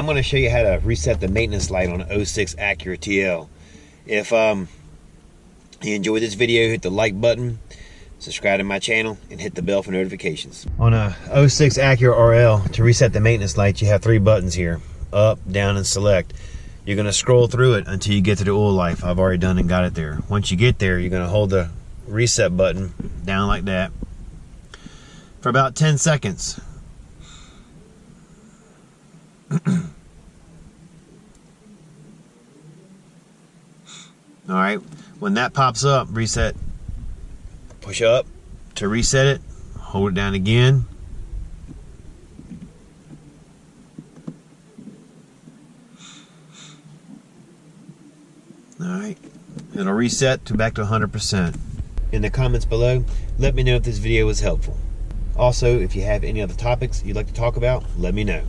I'm going to show you how to reset the maintenance light on an 06 Acura TL. If you enjoyed this video, hit the like button, subscribe to my channel, and hit the bell for notifications. On a 06 Acura RL, to reset the maintenance light, you have 3 buttons here: up, down, and select. You're going to scroll through it until you get to the oil life. I've already done and got it there. Once you get there, you're going to hold the reset button down like that for about 10 seconds. Alright, when that pops up, reset. Push up to reset it, hold it down again. Alright, it'll reset back to 100%. In the comments below, let me know if this video was helpful. Also, if you have any other topics you'd like to talk about, let me know.